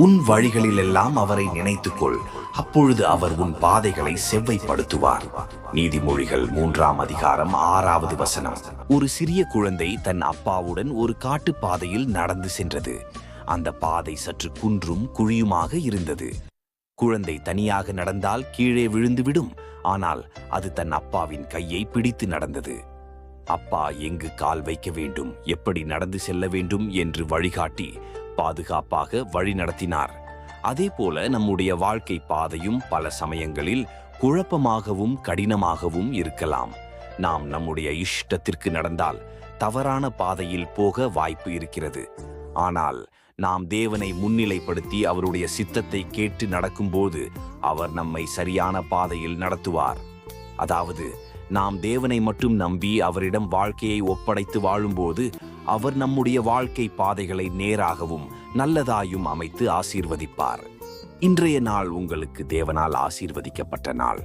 உன் வழிகளிலெல்லாம் அவரை நினைத்துக்கொள், அப்பொழுது அவர் உன் பாதைகளை செவ்வைப்படுத்துவார். நீதிமொழிகள் 3:6. ஒரு சிறிய குழந்தை தன் அப்பாவுடன் ஒரு காட்டு பாதையில் நடந்து சென்றது. அந்த பாதை சற்று குன்றும் குழியுமாக இருந்தது. குழந்தை தனியாக நடந்தால் கீழே விழுந்துவிடும். ஆனால் அது தன் அப்பாவின் கையை பிடித்து நடந்தது. அப்பா எங்கு கால் வைக்க வேண்டும், எப்படி நடந்து செல்ல வேண்டும் என்று வழிகாட்டி பாதுகாப்பாக வழி நடத்தினார். அதேபோல நம்முடைய வாழ்க்கை பாதையும் பல சமயங்களில் குழப்பமாகவும் கடினமாகவும் இருக்கலாம். நாம் நம்முடைய இஷ்டத்திற்கு நடந்தால் தவறான பாதையில் போக வாய்ப்பு இருக்கிறது. ஆனால் நாம் தேவனை முன்னிலைப்படுத்தி அவருடைய சித்தத்தை கேட்டு நடக்கும்போது அவர் நம்மை சரியான பாதையில் நடத்துவார். அதாவது நாம் தேவனை மட்டும் நம்பி அவரிடம் வாழ்க்கையை ஒப்படைத்து வாழும்போது அவர் நம்முடைய வாழ்க்கை பாதைகளை நேராகவும் நல்லதாயும் அமைத்து ஆசீர்வதிப்பார். இன்றைய நாள் உங்களுக்கு தேவனால் ஆசீர்வதிக்கப்பட்ட நாள்.